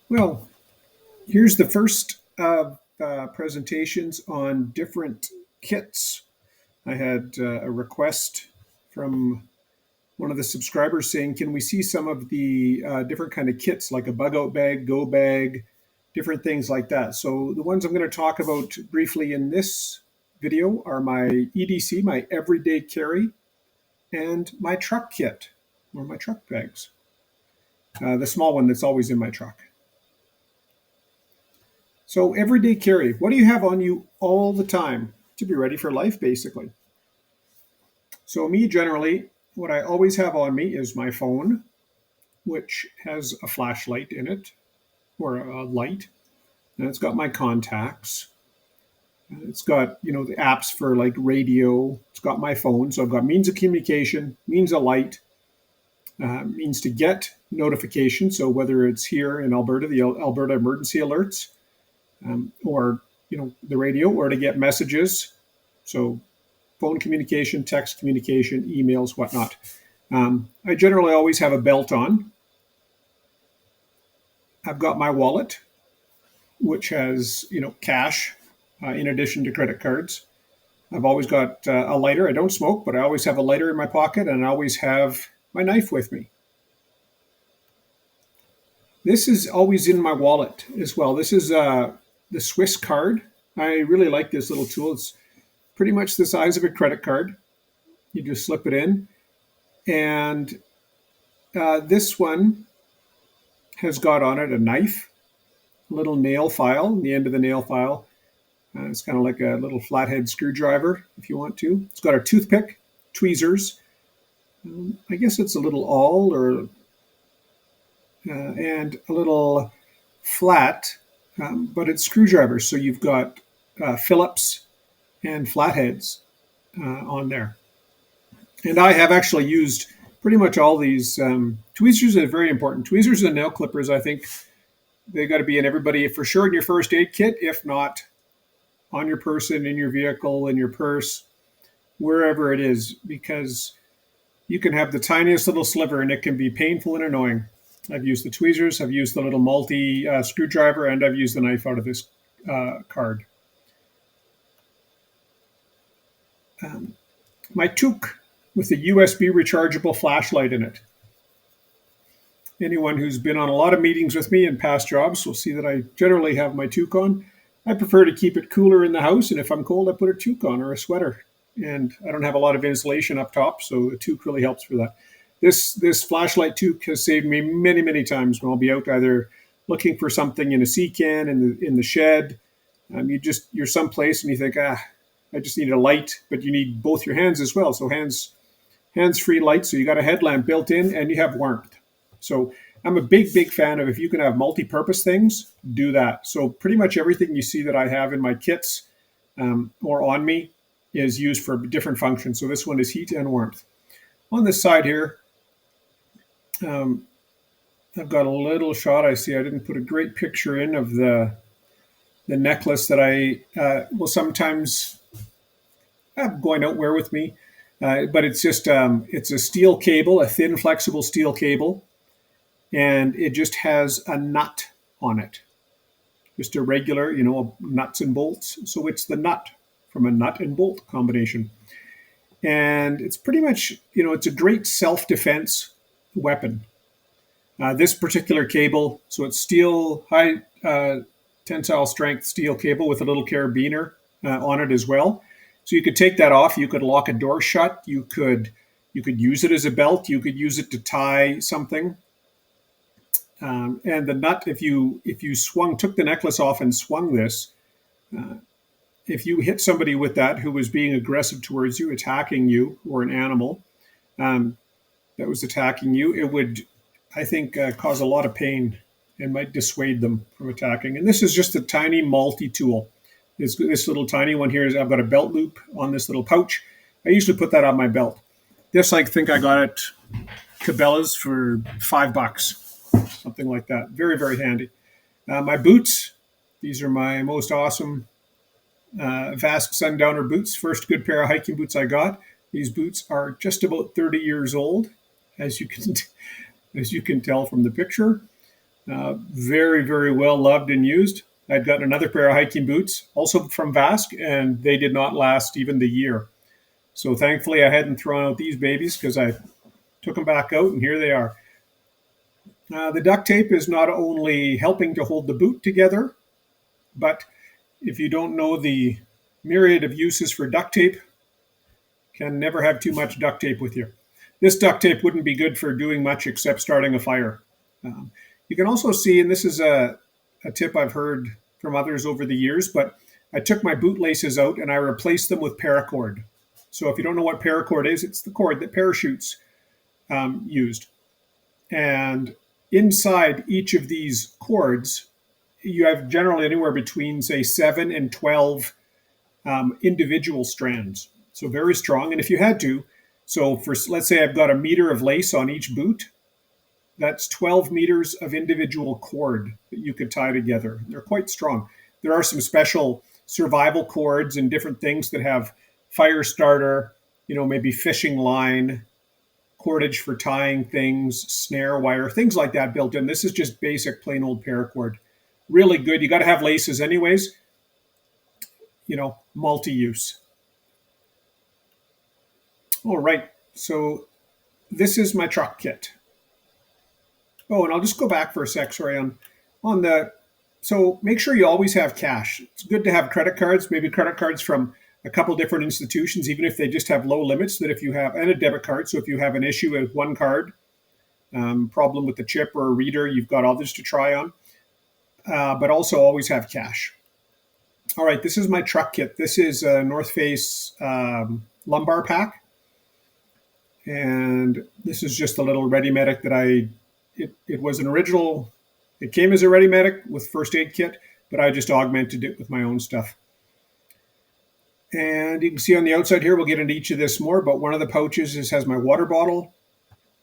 Well, here's the first of presentations on different kits. I had a request from one of the subscribers saying, "Can we see some of the different kind of kits, like a bug out bag, go bag, different things like that?" So the ones I'm going to talk about briefly in this video are my EDC, my everyday carry, and my truck kit, or my truck bags, the small one that's always in my truck. So everyday carry, what do you have on you all the time to be ready for life, basically? So me, generally, what I always have on me is my phone, which has a flashlight in it, or a light, and it's got my contacts. It's got, the apps for like radio. It's got my phone, so I've got means of communication, means of light, means to get notification. So whether it's here in Alberta, the Alberta emergency alerts, or the radio, or to get messages. So phone communication, text communication, emails, whatnot. I generally always have a belt on. I've got my wallet, which has cash in addition to credit cards. I've always got a lighter. I don't smoke, but I always have a lighter in my pocket, and I always have my knife with me. This is always in my wallet as well. This is the Swiss card. I really like this little tool. It's pretty much the size of a credit card. You just slip it in. And this one has got on it a knife, a little nail file, the end of the nail file. It's kind of like a little flathead screwdriver, if you want to. It's got a toothpick, tweezers. I guess it's a little awl, or and a little flat, but it's screwdrivers. So you've got Phillips and flatheads on there. And I have actually used pretty much all these. Tweezers are very important. Tweezers and nail clippers, I think they got to be in everybody, for sure, in your first aid kit, if not on your person, in your vehicle, in your purse, wherever it is, because you can have the tiniest little sliver and it can be painful and annoying. I've used the tweezers, I've used the little multi screwdriver, and I've used the knife out of this card. My toque with a USB rechargeable flashlight in it. Anyone who's been on a lot of meetings with me in past jobs will see that I generally have my toque on. I prefer to keep it cooler in the house, and if I'm cold, I put a toque on, or a sweater. And I don't have a lot of insulation up top, so a toque really helps for that. This flashlight toque has saved me many, many times when I'll be out either looking for something in a sea can in the shed. You're someplace and you think, I just need a light, but you need both your hands as well. So hands-free light. So you got a headlamp built in, and you have warmth. So I'm a big fan of, if you can have multi-purpose things, do that. So pretty much everything you see that I have in my kits or on me is used for different functions. So this one is heat and warmth. On this side here, I've got a little shot. I see I didn't put a great picture in of the necklace that I will sometimes have going out wear with me. But it's just it's a steel cable, a thin, flexible steel cable, and it just has a nut on it, just a regular, nuts and bolts. So it's the nut from a nut and bolt combination, and it's pretty much, it's a great self-defense weapon. This particular cable, so it's steel, high tensile strength steel cable with a little carabiner on it as well. So you could take that off. You could lock a door shut. You could use it as a belt. You could use it to tie something. And the nut, if you took the necklace off and swung this, if you hit somebody with that who was being aggressive towards you, attacking you, or an animal that was attacking you, it would, I think, cause a lot of pain and might dissuade them from attacking. And this is just a tiny multi-tool. This little tiny one here is, I've got a belt loop on this little pouch. I usually put that on my belt. This, I think I got at Cabela's for $5, something like that. Very, very handy. My boots, these are my most awesome Vasque Sundowner boots. First good pair of hiking boots I got. These boots are just about 30 years old, as you can tell from the picture. Very, very well loved and used. I'd gotten another pair of hiking boots, also from Vask, and they did not last even the year. So thankfully, I hadn't thrown out these babies because I took them back out, and here they are. The duct tape is not only helping to hold the boot together, but if you don't know the myriad of uses for duct tape, can never have too much duct tape with you. This duct tape wouldn't be good for doing much except starting a fire. Um, you can also see, and this is a tip I've heard from others over the years, but I took my boot laces out and I replaced them with paracord. So if you don't know what paracord is, it's the cord that parachutes used. And inside each of these cords, you have generally anywhere between, say, 7 and 12 individual strands. So very strong. And if you had to, so for, let's say I've got a meter of lace on each boot, that's 12 meters of individual cord that you could tie together. They're quite strong. There are some special survival cords and different things that have fire starter, maybe fishing line, cordage for tying things, snare wire, things like that built in. This is just basic plain old paracord. Really good. You got to have laces anyways, multi-use. All right. So this is my truck kit. Oh, and I'll just go back for a sec. Sorry, on the. So make sure you always have cash. It's good to have credit cards, maybe credit cards from a couple different institutions, even if they just have low limits. That if you have, and a debit card. So if you have an issue with one card, problem with the chip or a reader, you've got others to try on. But also always have cash. All right, this is my truck kit. This is a North Face lumbar pack. And this is just a little Ready Medic that it was an original, it came as a Ready Medic with first aid kit, but I just augmented it with my own stuff. And you can see on the outside here, we'll get into each of this more, but one of the pouches has my water bottle.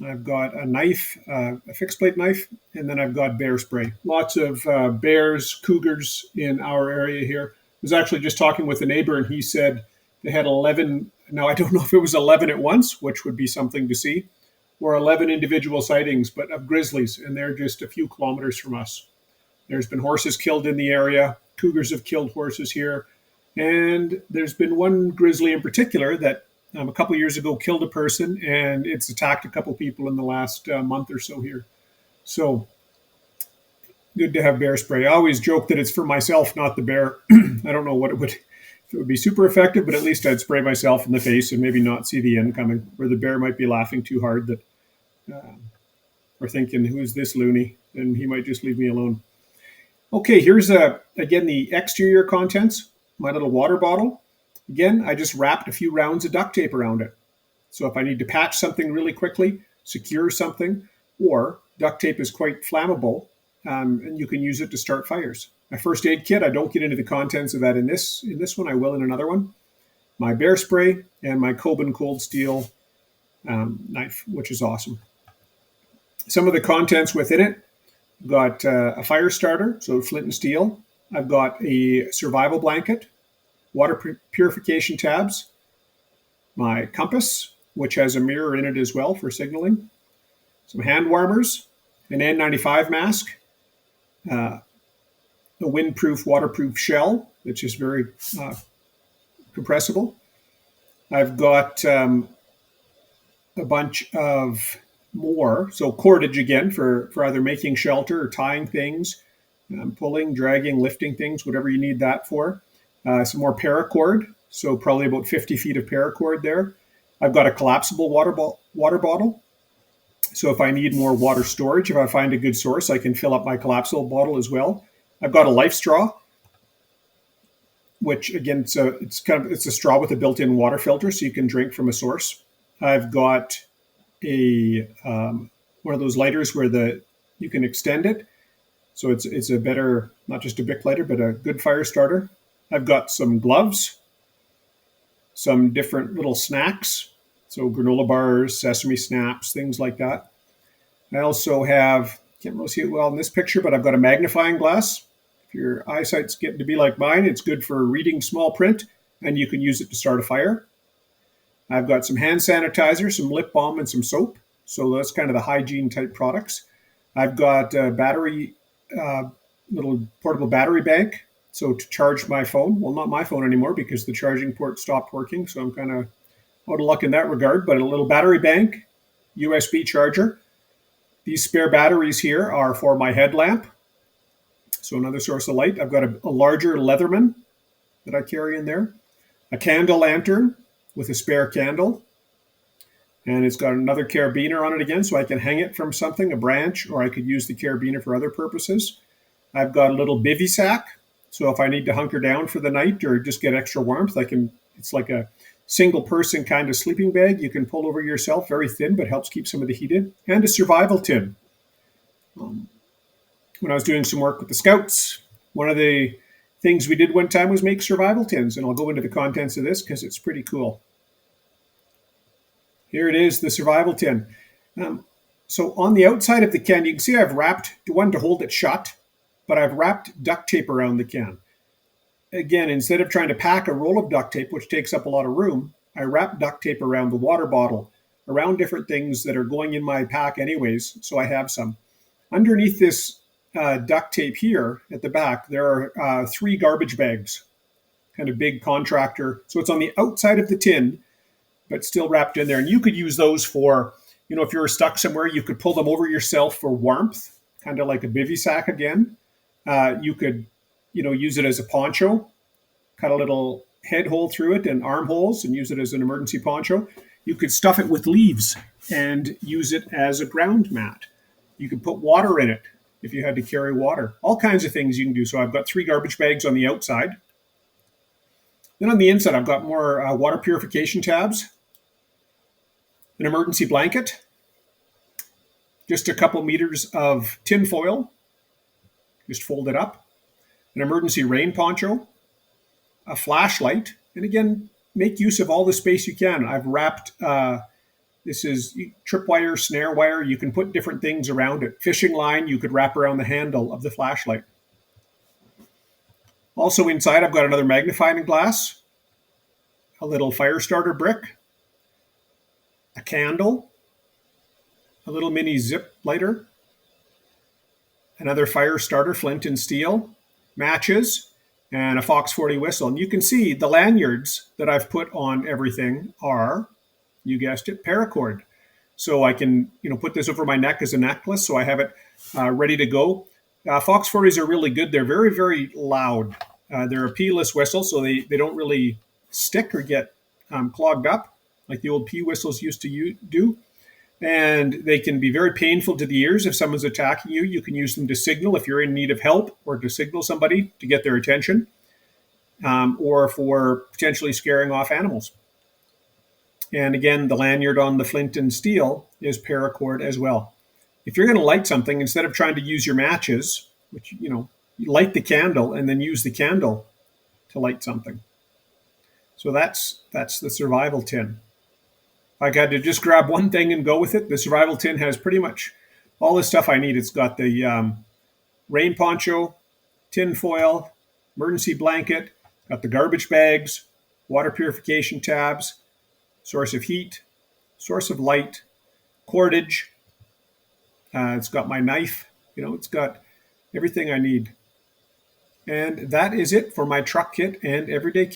I've got a knife, a fixed blade knife, and then I've got bear spray. Lots of bears, cougars in our area here. I was actually just talking with a neighbor, and he said they had 11. Now, I don't know if it was 11 at once, which would be something to see, or 11 individual sightings, but of grizzlies, and they're just a few kilometers from us. There's been horses killed in the area. Cougars have killed horses here. And there's been one grizzly in particular that a couple of years ago killed a person, and it's attacked a couple of people in the last month or so here. So good to have bear spray. I always joke that it's for myself, not the bear. I don't know what if it would be super effective, but at least I'd spray myself in the face and maybe not see the end coming, where the bear might be laughing too hard that, or thinking, who's this loony? And he might just leave me alone. Okay, here's again the exterior contents. My little water bottle. Again, I just wrapped a few rounds of duct tape around it. So if I need to patch something really quickly, secure something, or duct tape is quite flammable, and you can use it to start fires. My first aid kit, I don't get into the contents of that in this one. I will in another one. My bear spray and my Coben cold steel knife, which is awesome. Some of the contents within it, I've got a fire starter, so flint and steel. I've got a survival blanket, water purification tabs, my compass, which has a mirror in it as well for signaling, some hand warmers, an N95 mask, a windproof, waterproof shell, which is very compressible. I've got a bunch of more, so cordage again for either making shelter or tying things, pulling, dragging, lifting things, whatever you need that for. Some more paracord, so probably about 50 feet of paracord there. I've got a collapsible water bottle. So if I need more water storage, if I find a good source, I can fill up my collapsible bottle as well. I've got a life straw, which again, it's a straw with a built-in water filter, so you can drink from a source. I've got a one of those lighters where you can extend it. So it's a better, not just a Bic lighter, but a good fire starter. I've got some gloves, some different little snacks, so granola bars, sesame snaps, things like that. I also have, can't really see it well in this picture, but I've got a magnifying glass. If your eyesight's getting to be like mine, it's good for reading small print, and you can use it to start a fire. I've got some hand sanitizer, some lip balm, and some soap. So that's kind of the hygiene type products. I've got a battery, uh, little portable battery bank. So to charge my phone, well, not my phone anymore because the charging port stopped working. So I'm kind of out of luck in that regard, but a little battery bank, USB charger. These spare batteries here are for my headlamp. So another source of light. I've got a larger Leatherman that I carry in there, a candle lantern with a spare candle, and it's got another carabiner on it again, so I can hang it from something, a branch, or I could use the carabiner for other purposes. I've got a little bivy sack, so if I need to hunker down for the night or just get extra warmth, I can. It's like a single person kind of sleeping bag you can pull over yourself, very thin, but helps keep some of the heat in, and a survival tin. Um, when I was doing some work with the scouts, one of the things we did one time was make survival tins, and I'll go into the contents of this because it's pretty cool. Here it is, the survival tin. Um, so on the outside of the can, you can see I've wrapped one to hold it shut, but I've wrapped duct tape around the can. Again, instead of trying to pack a roll of duct tape, which takes up a lot of room, I wrap duct tape around the water bottle, around different things that are going in my pack anyways, so I have some. Underneath this duct tape here at the back, there are 3 garbage bags, kind of big contractor. So it's on the outside of the tin, but still wrapped in there. And you could use those for, if you were stuck somewhere, you could pull them over yourself for warmth, kind of like a bivy sack again. You could, use it as a poncho, cut a little head hole through it and armholes and use it as an emergency poncho. You could stuff it with leaves and use it as a ground mat. You could put water in it if you had to carry water. All kinds of things you can do. So I've got 3 garbage bags on the outside. Then on the inside, I've got more water purification tabs, an emergency blanket, just a couple meters of tin foil, just fold it up, an emergency rain poncho, a flashlight, and again, make use of all the space you can. I've wrapped, this is tripwire, snare wire. You can put different things around it. Fishing line, you could wrap around the handle of the flashlight. Also inside, I've got another magnifying glass, a little fire starter brick, a candle, a little mini zip lighter, another fire starter, flint and steel, matches, and a Fox 40 whistle. And you can see the lanyards that I've put on everything are, you guessed it, paracord. So I can, put this over my neck as a necklace, so I have it ready to go. Fox 40s are really good. They're very, very loud. They're a P-less whistle, so they don't really stick or get clogged up like the old P whistles used to do. And they can be very painful to the ears. If someone's attacking you, you can use them to signal if you're in need of help or to signal somebody to get their attention, or for potentially scaring off animals. And again, the lanyard on the flint and steel is paracord as well. If you're going to light something, instead of trying to use your matches, which, you light the candle and then use the candle to light something. So that's the survival tin. If I had to just grab one thing and go with it, the survival tin has pretty much all the stuff I need. It's got the rain poncho, tin foil, emergency blanket, got the garbage bags, water purification tabs, source of heat, source of light, cordage. It's got my knife. It's got everything I need. And that is it for my truck kit and everyday kit.